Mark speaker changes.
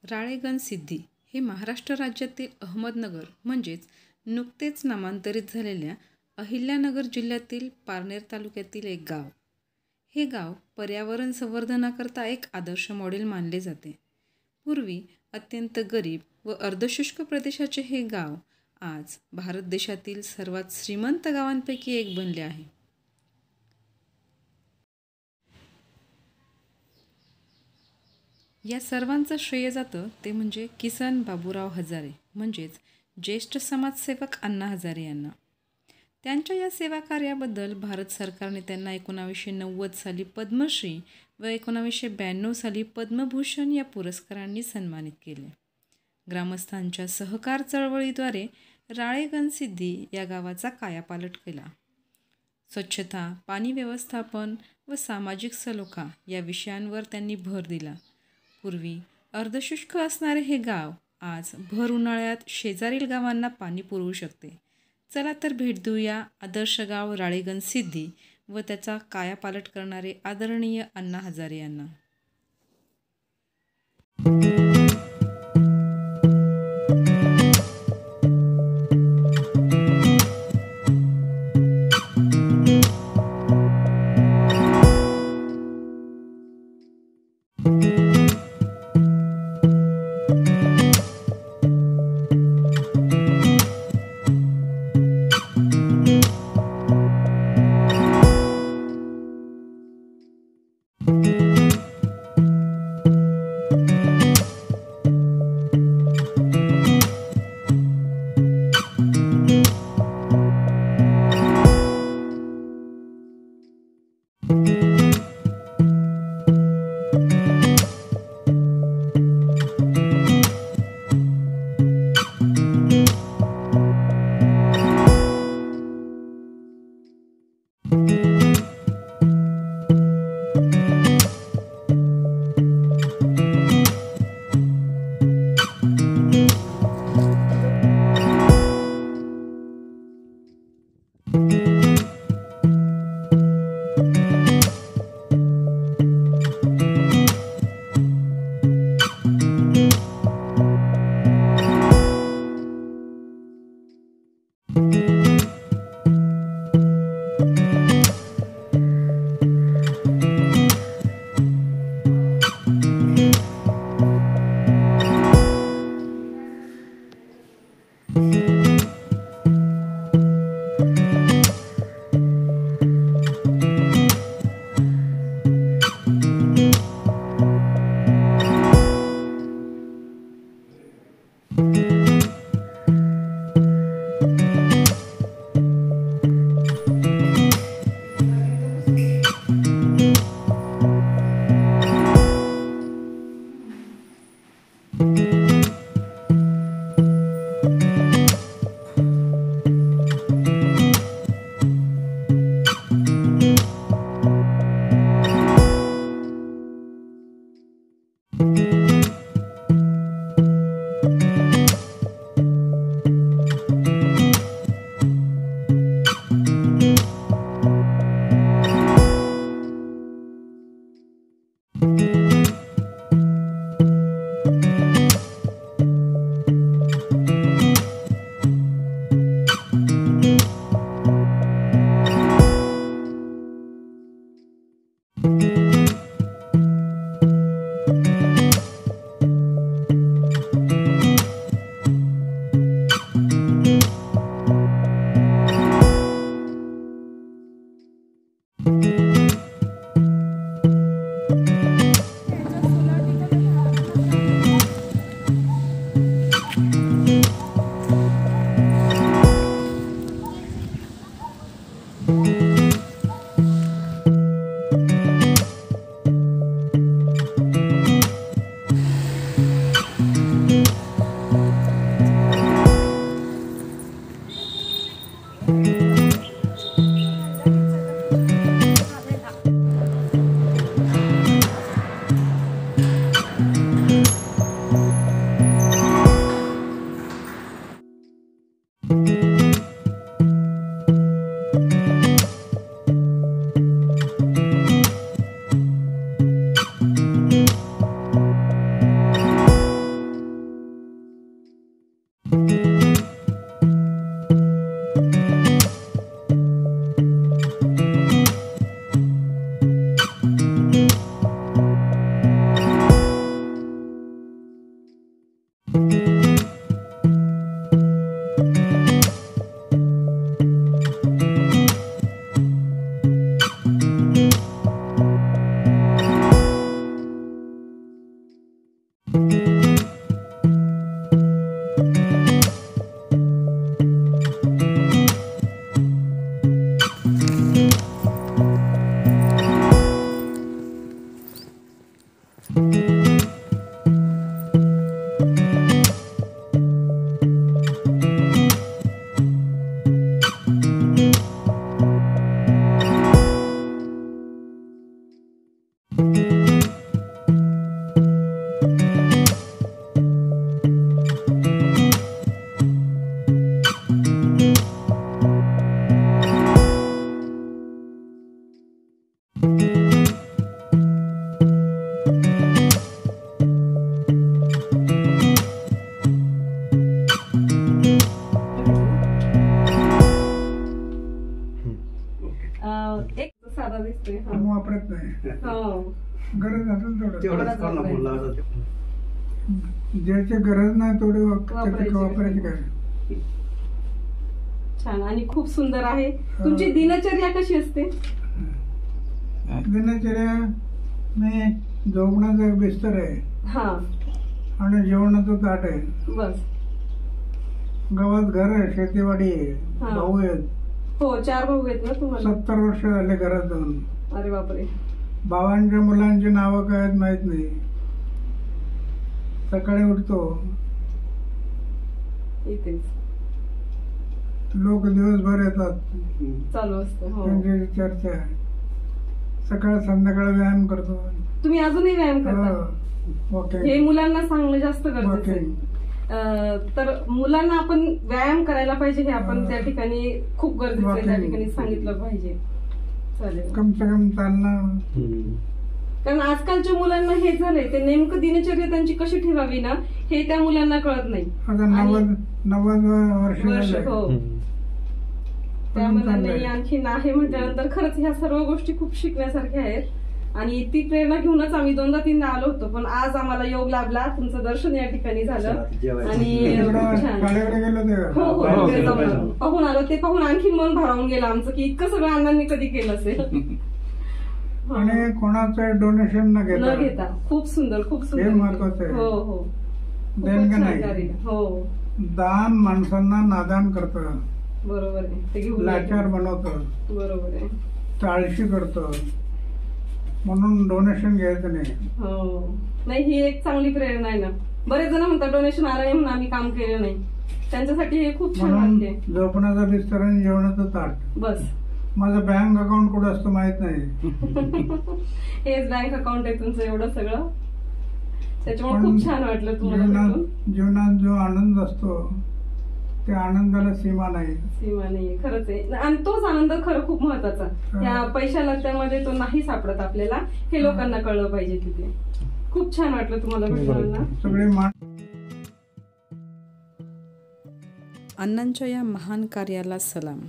Speaker 1: राळेगणसिद्धी हे महाराष्ट्र राज्यातील अहमदनगर म्हणजेच नुकतेच नामांतरित झालेल्या अहिल्यानगर जिल्ह्यातील पारनेर तालुक्यातील एक गाव. हे गाव पर्यावरण संवर्धनाकरता एक आदर्श मॉडेल मानले जाते. पूर्वी अत्यंत गरीब व अर्धशुष्क प्रदेशाचे हे गाव आज भारत देशातील सर्वात श्रीमंत गावांपैकी एक बनले आहे. या सर्वांचं श्रेय जातं ते म्हणजे किसन बाबूराव हजारे म्हणजेच ज्येष्ठ समाजसेवक अण्णा हजारे यांना. त्यांच्या या सेवा कार्याबद्दल भारत सरकारने त्यांना 1990 साली पद्मश्री व 1992 साली पद्मभूषण या पुरस्कारांनी सन्मानित केले. ग्रामस्थांच्या सहकार चळवळीद्वारे राळेगणसिद्धी या गावाचा कायापालट केला. स्वच्छता, पाणी व्यवस्थापन व सामाजिक सलोखा या विषयांवर त्यांनी भर दिला. पूर्वी अर्धशुष्क असणारे हे गाव आज भर उन्हाळ्यात शेजारील गावांना पाणी पुरवू शकते. चला तर भेट देऊया आदर्श गाव राळेगणसिद्धी व त्याचा कायापालट करणारे आदरणीय अण्णा हजारे यांना. एक साधा दिसतोय.
Speaker 2: वापरत नाही, गरज असेल तेवढं. ज्याची गरज नाही तेवढे वापरायची काय.
Speaker 1: छान आणि खूप सुंदर आहे. तुमची दिनचर्या कशी असते?
Speaker 2: दिनचर्या मी झोपण्याचा बिस्तर आहे आणि जेवणाचं ताट आहे.
Speaker 1: बस.
Speaker 2: गावात घर आहे, शेतीवाडी आहे, भाऊ आहेत.
Speaker 1: हो, 4 भाऊ आहेत ना तुम्हाला?
Speaker 2: 70 वर्ष झाले घरात जाऊन.
Speaker 1: अरे बापरे.
Speaker 2: भावांच्या मुलांची नावं काय आहेत माहित नाही. सकाळी उठतो,
Speaker 1: इथेच
Speaker 2: लोक दिवसभर येतात,
Speaker 1: चालू असतं
Speaker 2: त्यांची चर्चा. सकाळ संध्याकाळ व्यायाम करतो.
Speaker 1: तुम्ही अजूनही व्यायाम करता? हे मुलांना सांगणं जास्त गरजेचं आहे. तर मुलांना आपण व्यायाम करायला पाहिजे हे आपण त्या ठिकाणी खूप गरजेचं आहे, त्या ठिकाणी सांगितलं पाहिजे. चालेल.
Speaker 2: कम से कम चालणं.
Speaker 1: कारण आजकालच्या मुलांना हे झालंय, ते नेमकं दिनचर्या त्यांची कशी ठेवावी ना हे त्या मुलांना कळत नाही.
Speaker 2: आता 90 वर्ष.
Speaker 1: हो, त्या मुलांना आणखी आहे म्हटल्यानंतर खरंच ह्या सर्व गोष्टी खूप शिकण्यासारख्या आहेत. आणि ती प्रेरणा घेऊनच आम्ही 2दा-3दा आलो होतो, पण आज आम्हाला योग लाभला. तुमचं दर्शन या ठिकाणी झालं आणि पाहून आलो. ते पाहून आणखी मन भारावून गेलं आमचं की इतकं सगळं अण्णांनी कधी केलं असेल.
Speaker 2: आणि कोणाचं डोनेशन न घेता.
Speaker 1: खूप सुंदर, खूप सुंदर.
Speaker 2: हे महत्वाचं आहे.
Speaker 1: हो हो,
Speaker 2: नाही.
Speaker 1: हो,
Speaker 2: दान माणसांना नादान करतं.
Speaker 1: बरोबर आहे. ते घेऊन
Speaker 2: लाचार बनवतं.
Speaker 1: बरोबर आहे.
Speaker 2: आळशी करतं, म्हणून डोनेशन घ्यायचं नाही.
Speaker 1: हो, नाही, ही एक चांगली प्रेरणा आहे ना. बरेच जण म्हणतात डोनेशन आलं नाही म्हणून आम्ही काम केलं नाही. त्यांच्यासाठी हे खूप छान वाटते.
Speaker 2: झोपण्याचा बिस्तर आणि जेवणाचं ताट.
Speaker 1: बस.
Speaker 2: माझं बँक अकाउंट कुठं असतं माहित नाही.
Speaker 1: हेच बँक अकाउंट आहे तुमचं एवढं सगळं. त्याच्यामुळे खूप छान वाटलं तुम्हाला.
Speaker 2: जीवनात जो आनंद असतो त्या आनंदाला सीमा नाही.
Speaker 1: सीमा नाही, खरंच आहे. आणि तोच आनंद खरं खूप महत्वाचा. त्या पैशाला त्यामध्ये तो नाही सापडत आपल्याला, हे लोकांना कळलं पाहिजे तिथे. खूप छान वाटलं तुम्हाला भेटून.
Speaker 2: सगळे
Speaker 1: अण्णांच्या या महान कार्याला सलाम.